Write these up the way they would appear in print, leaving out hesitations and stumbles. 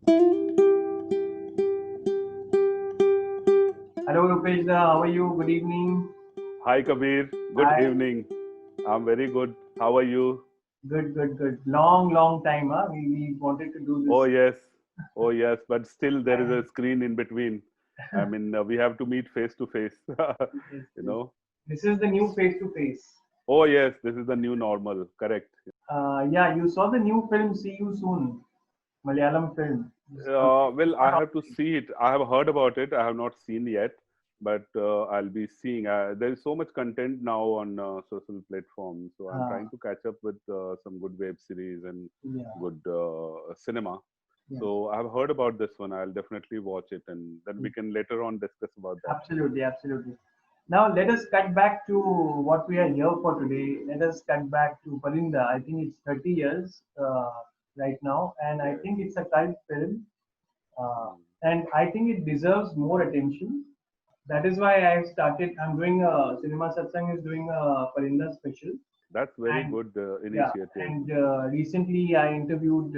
Hello, Rupesh. How are you? Good evening. Hi Kabir, good Hi. evening. I'm very good. How are you? Good, good, good. Long, long time, huh? We wanted to do Oh this. yes, oh yes, but still there is And a screen in between. I mean, we have to meet face to face, yes, you yes. know. This is the new face to face. Oh yes, this is the new normal, correct. Yeah, you saw the new film See You Soon, Malayalam film. It's Well, I hot off have to see it. I have heard about it. I have not seen yet, but I'll be seeing. There is so much content now on social platforms, so I'm trying to catch up with some good web series and yeah, good cinema. yeah. So I've heard about this one. I'll definitely watch it, and then we can later on discuss about that. Absolutely, absolutely. Now let us cut back to what we are here for today. Let us cut back to Parinda. I think it's 30 years right now, and I Yes. think it's a cult film. Mm. And I think it deserves more attention. That is why I started. I'm doing a Cinema Satsang is doing a Parinda special, That's very and good yeah, initiative. and recently I interviewed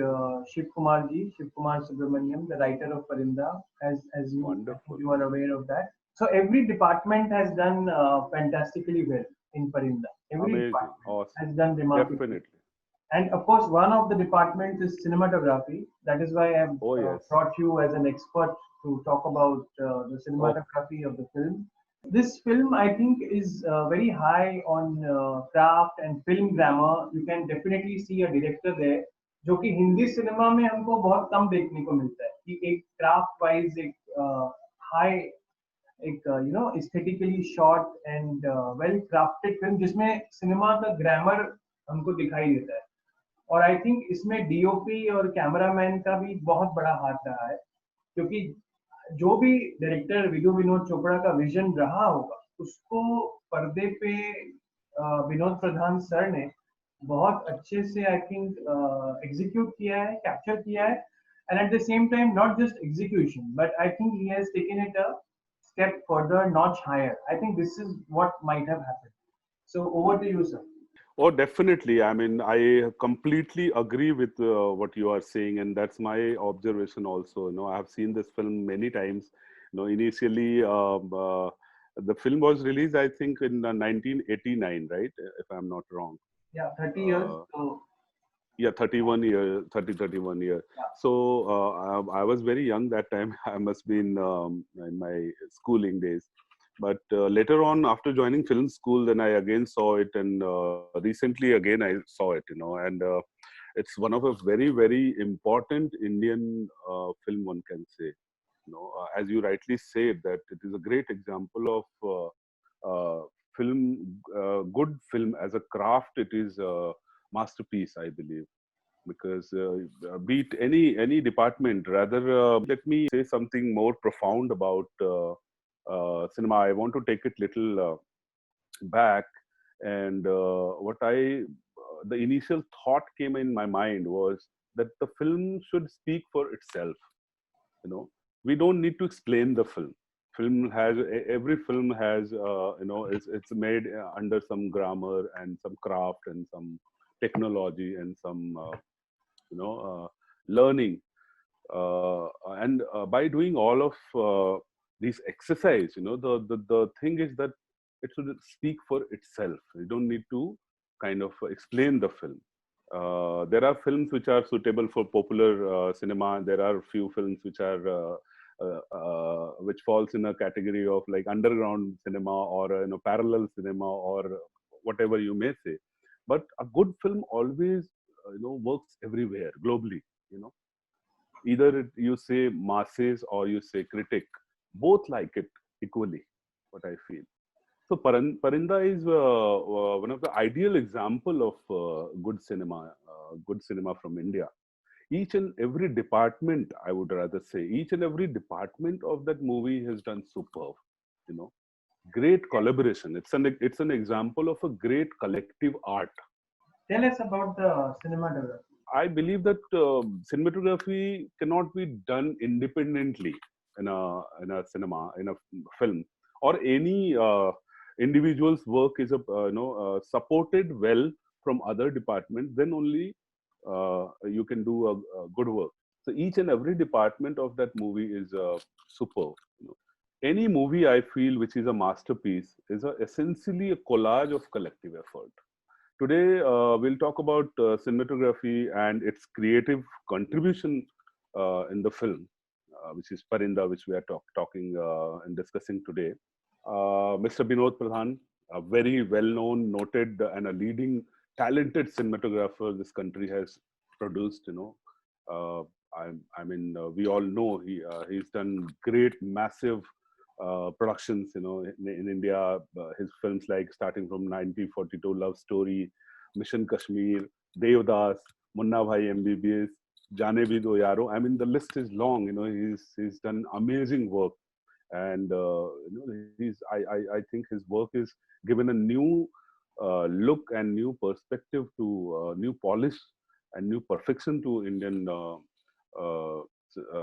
Shiv Kumar ji, Shiv Kumar Subramaniam, the writer of Parinda, as you I think Wonderful. you are aware of that. So every department has done fantastically well in Parinda. Every Amazing. department Awesome. has done remarkably. Definitely. And of course, one of the departments is cinematography. That is why I've Oh yes. brought you as an expert to talk about the Oh, cinematography of the film. This film, I think, is very high on craft and film grammar. You can definitely see a director there, जो कि Hindi cinema में हमको बहुत कम देखने को मिलता है कि एक क्राफ्ट वाइज एक हाई एक aesthetically shot and well crafted film जिसमें सिनेमा का ग्रामर हमको दिखाई देता है और आई थिंक इसमें डीओपी और कैमरामैन का भी बहुत बड़ा हाथ रहा है क्योंकि जो भी डायरेक्टर विदु विनोद चोपड़ा का विजन रहा होगा उसको पर्दे पे विनोद प्रधान सर ने बहुत अच्छे से आई थिंक एग्जीक्यूट किया है कैप्चर किया है and at the same time not just execution but I think he has taken it a step further notch higher. I think this is what might have happened. So over to you, sir. oh, definitely. I mean, I completely agree with what you are saying, and that's my observation also. I have seen this film many times. Initially, the film was released, I think, in 1989, right? If I'm not wrong. Yeah, 30 years. Uh, So yeah, 31 year, 31 year. yeah. So I was very young that time. I must be in my schooling days. But later on, after joining film school, then I again saw it, and recently again I saw it. And it's one of a very, very important Indian film. One can say, as you rightly said, that it is a great example of film, good film as a craft. It is a masterpiece, I believe, because be it any department, rather let me say something more profound about cinema. I want to take it little back, and what I the initial thought came in my mind was that the film should speak for itself. We don't need to explain the film has every film has it's made under some grammar and some craft and some technology and some learning, and by doing all of these exercise, the thing is that it should speak for itself. You don't need to kind of explain the film. There are films which are suitable for popular cinema. There are few films which are which falls in a category of like underground cinema or parallel cinema or whatever you may say. But a good film always works everywhere globally. You know, either you say masses or you say critic, both like it equally. What I feel. So Parinda is one of the ideal example of good cinema from India. Each and every department, I would rather say, each and every department of that movie has done superb. You know, great collaboration. It's an example of a great collective art. Tell us about the cinematography. I believe that cinematography cannot be done independently in a cinema, in a film, or any individual's work is supported well from other departments. Then only you can do a good work. So each and every department of that movie is superb. You know, any movie I feel which is a masterpiece is essentially a collage of collective effort. Today, we'll talk about cinematography and its creative contribution in the film, which is Parinda, which we are talking and discussing today. Mr. Binod Pradhan, a very well-known, noted, and a leading, talented cinematographer this country has produced. You know, we all know he's done great, massive productions. You know, in India, his films like starting from 1942, Love Story, Mission Kashmir, Devdas, Munna Bhai MBBS, Jaane Bhi Do Yaro. I mean, the list is long. You know, he's done amazing work, and you know, I think his work is given a new look and new perspective to new polish and new perfection to Indian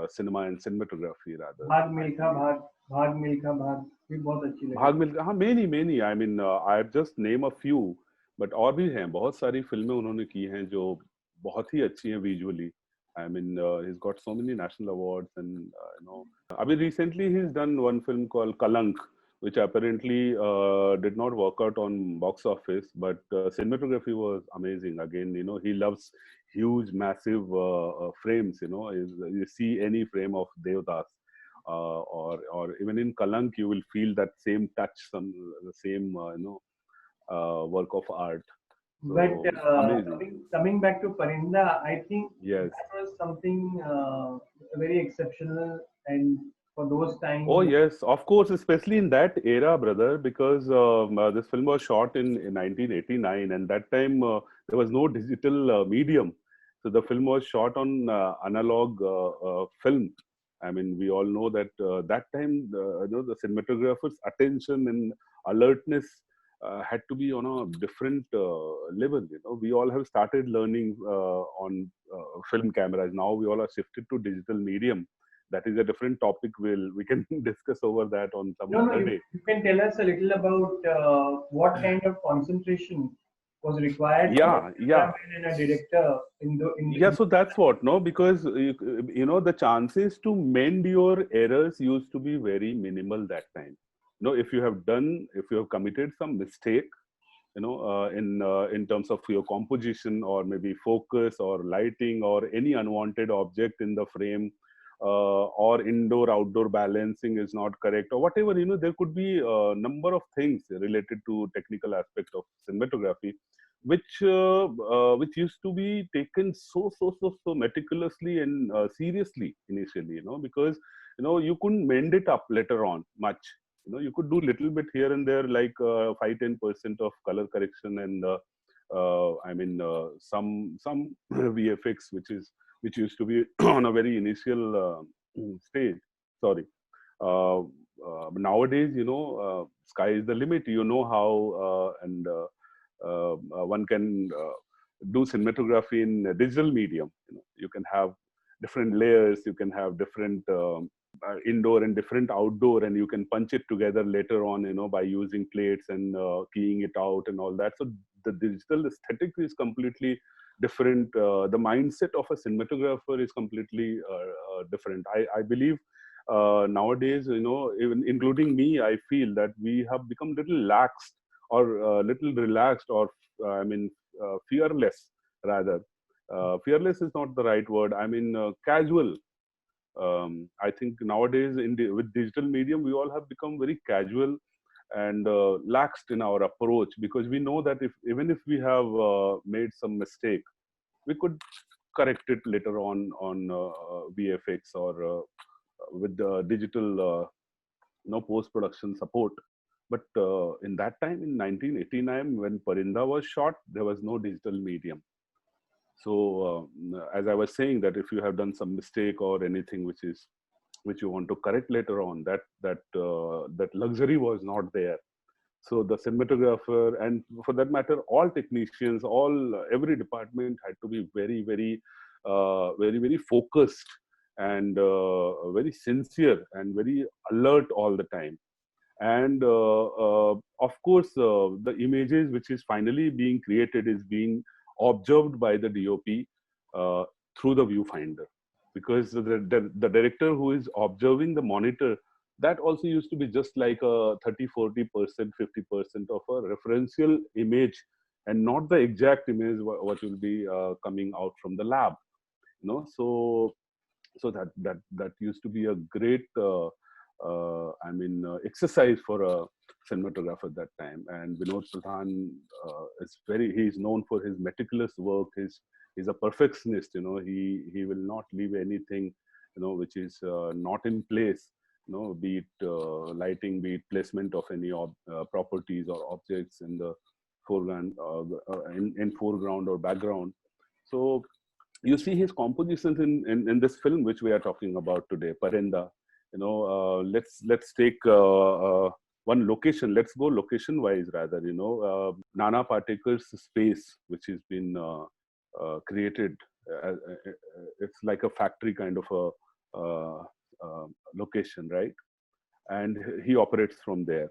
cinema and cinematography rather. भाग मिल्खा भाग, भाग मिल्खा भाग भी बहुत अच्छी लगी। भाग मिल्खा, हाँ, many I mean I just name a few, but और भी हैं, बहुत सारी फिल्में उन्होंने की हैं जो बहुत ही अच्छी हैं visually. I mean, he's got so many national awards, and you know, I mean, recently he's done one film called Kalank, which apparently did not work out on box office, but cinematography was amazing. Again, you know, he loves huge, massive frames. You know, you see any frame of Devdas, or even in Kalank, you will feel that same touch, the same work of art. So, But amazing. coming back to Parinda, I think Yes. that was something very exceptional, and for those times. Oh yes, of course, especially in that era, brother, because this film was shot in 1989, and that time there was no digital medium. So the film was shot on analog film. I mean, we all know that that time, you know, the cinematographer's attention and alertness had to be on a different level. You know, we all have started learning on film cameras. Now we all are shifted to digital medium. That is a different topic. We can discuss over that on some No, other day. you can tell us a little about what kind of concentration was required for Yeah, a yeah. cameraman and a director Yeah, so that's what, no, because you know, the chances to mend your errors used to be very minimal that time. You know, if you have committed some mistake, you know, in terms of your composition or maybe focus or lighting or any unwanted object in the frame, or indoor outdoor balancing is not correct or whatever, you know, there could be a number of things related to technical aspect of cinematography, which used to be taken so meticulously and seriously initially, you know, because you know, you couldn't mend it up later on much. You know, you could do little bit here and there, like 5-10% of color correction, and some VFX, which used to be on a very initial stage. Sorry. Nowadays, you know, sky is the limit. You know how one can do cinematography in a digital medium. You know, you can have different layers, you can have different indoor and different outdoor, and you can punch it together later on, you know, by using plates and keying it out and all that. So the digital aesthetic is completely different. The mindset of a cinematographer is completely different. I believe nowadays, you know, even including me, I feel that we have become little lax or little relaxed, or fearless rather. Fearless is not the right word. I mean, casual. I think nowadays with digital medium, we all have become very casual and laxed in our approach, because we know that even if we have made some mistake, we could correct it later on VFX or with the digital post production support. But in that time, in 1989, when Parinda was shot, there was no digital medium. So as I was saying, that if you have done some mistake or anything which you want to correct later on, that luxury was not there. So the cinematographer, and for that matter, all technicians, every department had to be very focused and very sincere and very alert all the time. And of course, the images which is finally being created is being observed by the DOP through the viewfinder. because the director who is observing the monitor, that also used to be just like a 30-40%, 50% of a referential image, and not the exact image what will be coming out from the lab. So that used to be a great exercise for a cinematographer at that time. And Vinod Pradhan he's known for his meticulous work. He's a perfectionist. He will not leave anything which is not in place. Be it lighting, be it placement of any properties or objects in the foreground, in foreground or background. So you see his compositions in this film which we are talking about today, Parenda. Let's take one location. Let's go location wise rather. Nana Patekar's space, which has been created. It's like a factory kind of a location, right? And he operates from there.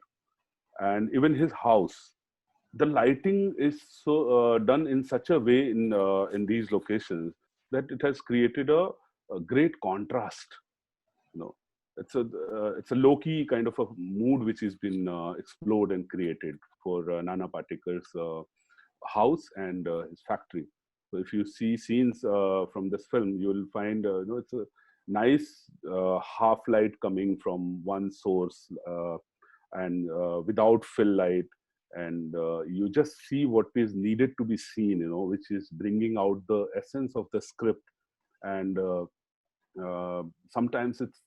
And even his house, the lighting is so done in such a way in these locations that it has created a great contrast. It's a low-key kind of a mood which has been explored and created for Nana Patekar's house and his factory. So if you see scenes from this film, you will find it's a nice half light coming from one source and without fill light, and you just see what is needed to be seen, which is bringing out the essence of the script. And sometimes it's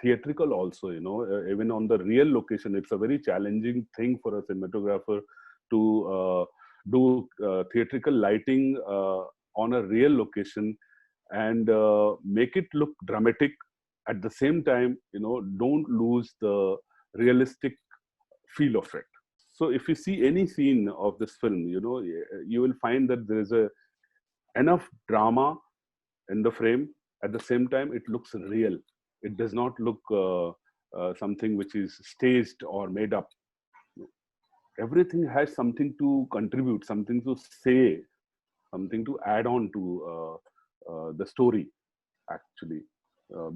theatrical also, even on the real location. It's a very challenging thing for a cinematographer to do theatrical lighting on a real location and make it look dramatic. At the same time, don't lose the realistic feel of it. So if you see any scene of this film, you will find that there is enough drama in the frame. At the same time, it looks real. It does not look something which is staged or made up. Everything has something to contribute, something to say, something to add on to the story, actually.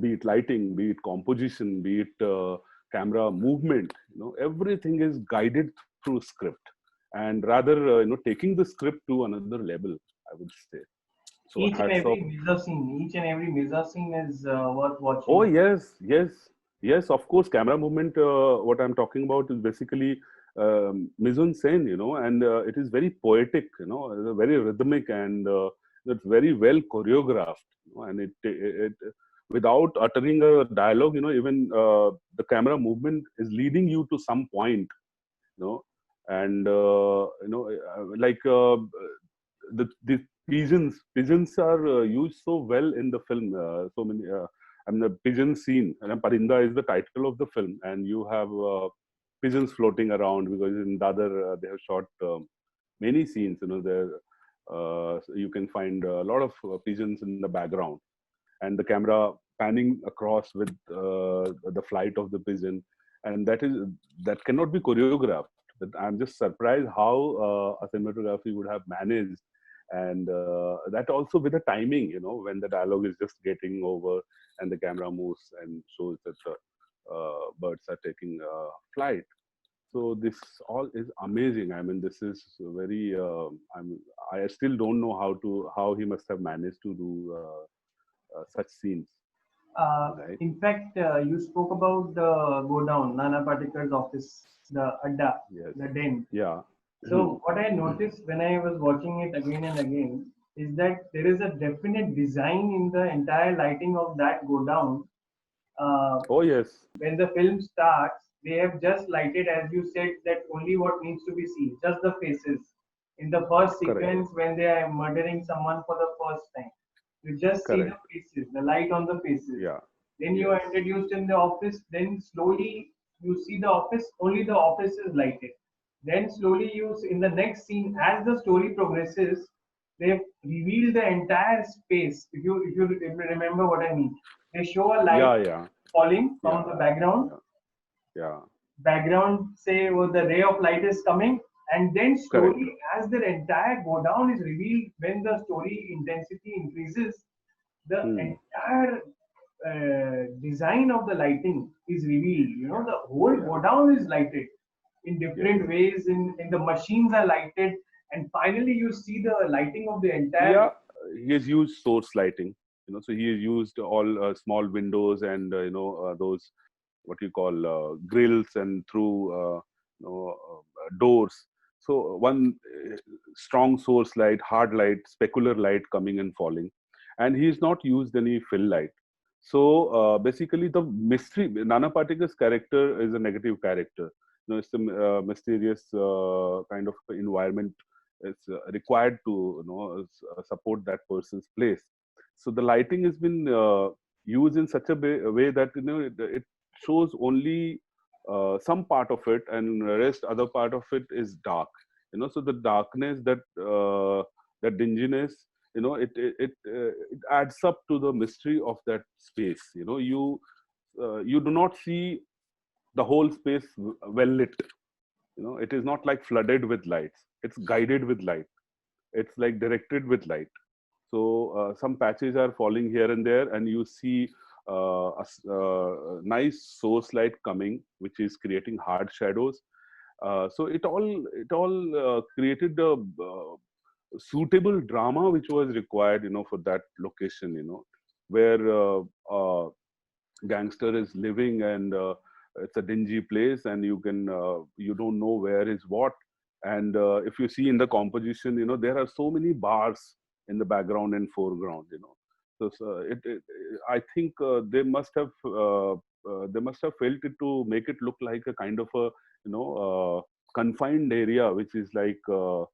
Be it lighting, be it composition, be it camera movement, everything is guided through script, and rather taking the script to another level, I would say. So each and hats off. each and every Mirza scene is worth watching. Oh yes, of course. Camera movement, what I'm talking about is basically mise en scène, and it is very poetic, very rhythmic, and it's very well choreographed, and it without uttering a dialogue, even the camera movement is leading you to some point, and like the pigeons are used so well in the film. So many the pigeon scene, and Parinda is the title of the film, and you have pigeons floating around, because in the other they have shot many scenes. There so you can find a lot of pigeons in the background, and the camera panning across with the flight of the pigeon, and that cannot be choreographed. But I'm just surprised how a cinematography would have managed, and that also with the timing, when the dialogue is just getting over and the camera moves and shows that the birds are taking flight. So this all is amazing. I mean, this is very. I still don't know how he must have managed to do such scenes. Right? In fact, you spoke about the go down, Nana Patekar's office, the Adda, Yes. the den. Yeah. So what I noticed when I was watching it again and again is that there is a definite design in the entire lighting of that go down. Oh yes. When the film starts, they have just lighted, as you said, that only what needs to be seen, just the faces. In the first sequence, when they are murdering someone for the first time, you just see the faces, the light on the faces. Yeah. Then you are introduced in the office. Then slowly you see the office. Only the office is lighted. Then slowly in the next scene, as the story progresses, they reveal the entire space. If you remember what I mean, they show a light falling from the background. Yeah. Background say the ray of light is coming, and then slowly as the entire go down is revealed, when the story intensity increases, the Hmm. entire design of the lighting is revealed. You know, the whole Yeah. godown is lighted in Yes. different ways. In the machines are lighted, and finally you see the lighting of the entire. Yeah, he has used source lighting. So he has used all small windows and those what you call grills and through doors. So one strong source light, hard light, specular light coming and falling, and he's not used any fill light. So basically, the mystery. Nana Patekar's character is a negative character. It's a mysterious kind of environment is required to support that person's place. So the lighting has been used in such a way that it shows only some part of it, and the rest other part of it is dark. So the darkness, that dinginess, it adds up to the mystery of that space. You do not see the whole space well lit. It is not like flooded with lights. It's guided with light. It's like directed with light. So some patches are falling here and there, and you see a nice source light coming, which is creating hard shadows. So it all created a suitable drama which was required, for that location, where gangster is living, and it's a dingy place, and you don't know where is what. And if you see in the composition, there are so many bars in the background and foreground. So I think they must have felt it to make it look like a kind of a confined area, which is like a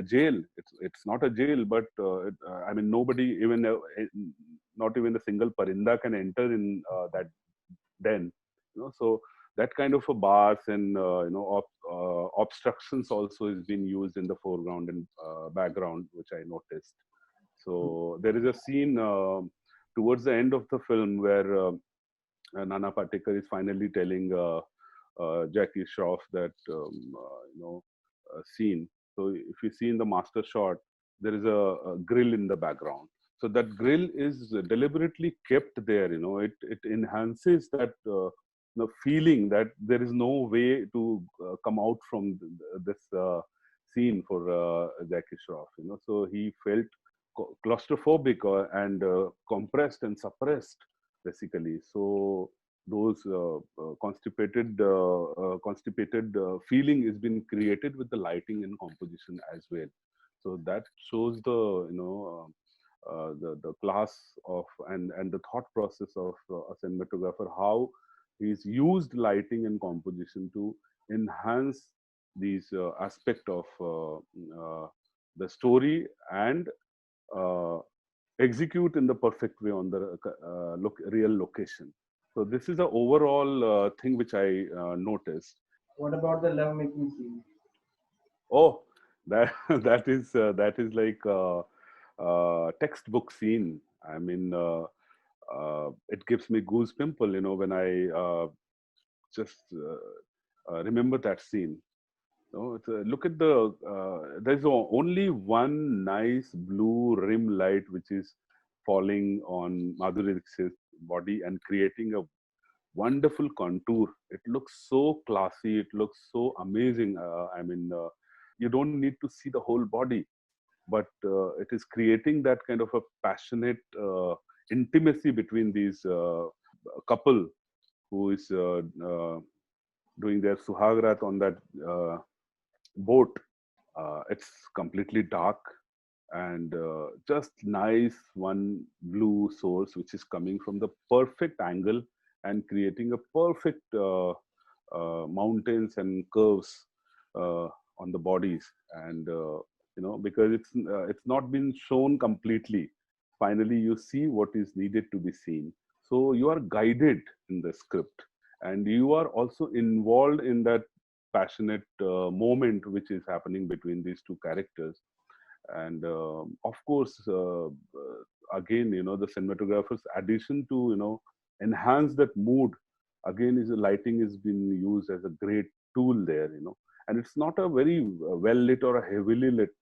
jail. It's not a jail, but I mean, nobody, even not even a single parinda can enter in that den. So that kind of a bars and obstructions also is being used in the foreground and background, which I noticed. So there is a scene towards the end of the film where Nana Patekar is finally telling Jackie Shroff that scene. So if you see in the master shot, there is a grill in the background. So that grill is deliberately kept there. It enhances that feeling that there is no way to come out from this scene for Jackie Shroff. So he felt claustrophobic and compressed and suppressed, basically. So those constipated feeling is been created with the lighting and composition as well. So that shows the class of and the thought process of a cinematographer, how he's used lighting and composition to enhance these aspect of the story, and uh, execute in the perfect way on the real location. So this is the overall thing which I noticed. What about the love making scene? Oh, that that is like textbook scene. I mean, it gives me goose pimple, when I just remember that scene. Look at there's only one nice blue rim light which is falling on Madhuri Dixit's body and creating a wonderful contour. It looks so classy. It looks so amazing. I mean, you don't need to see the whole body, but it is creating that kind of a passionate intimacy between these couple who is doing their suhagrat on that boat. It's completely dark, and just nice one blue source which is coming from the perfect angle and creating a perfect mountains and curves on the bodies. And because it's not been shown completely, finally you see what is needed to be seen. So you are guided in the script, and you are also involved in that passionate moment which is happening between these two characters. And of course, again, the cinematographer's addition to enhance that mood, again, is the lighting is being used as a great tool there. And it's not a very well lit or a heavily lit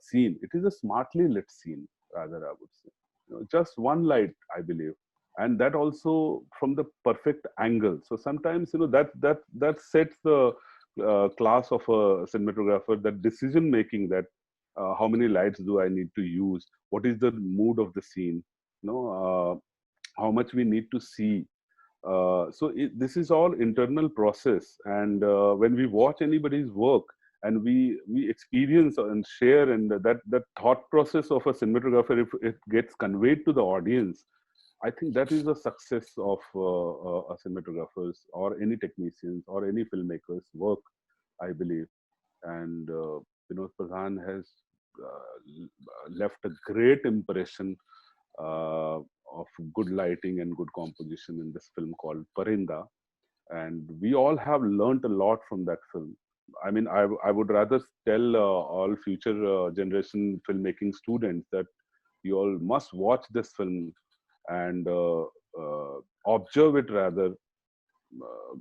scene. It is a smartly lit scene. rather, I would say. Just one light, I believe, and that also from the perfect angle. So sometimes, that sets the class of a cinematographer, that decision making, that how many lights do I need to use, what is the mood of the scene, how much we need to see. This is all internal process, and when we watch anybody's work and we experience and share, and that thought process of a cinematographer, if it gets conveyed to the audience, I think that is the success of a cinematographer's or any technicians or any filmmakers work, I believe. And Vinod Pradhan has left a great impression of good lighting and good composition in this film called Parinda. And we all have learned a lot from that film. I mean, I would rather tell all future generation filmmaking students that you all must watch this film and observe it, rather,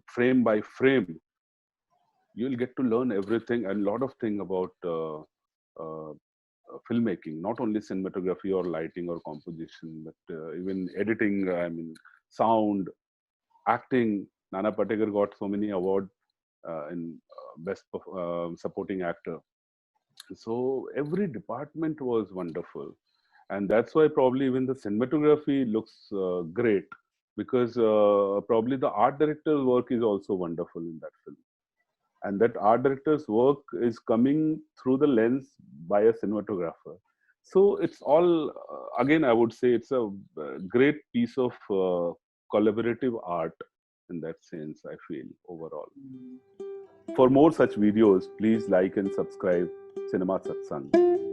frame by frame. You'll get to learn everything and a lot of things about filmmaking, not only cinematography or lighting or composition, but even editing, I mean, sound, acting. Nana Patekar got so many awards in best supporting actor. So every department was wonderful, and that's why probably even the cinematography looks great, because probably the art director's work is also wonderful in that film, and that art director's work is coming through the lens by a cinematographer. So it's all, again, I would say it's a great piece of collaborative art in that sense, I feel, overall. For more such videos, please like and subscribe Cinema Satsang.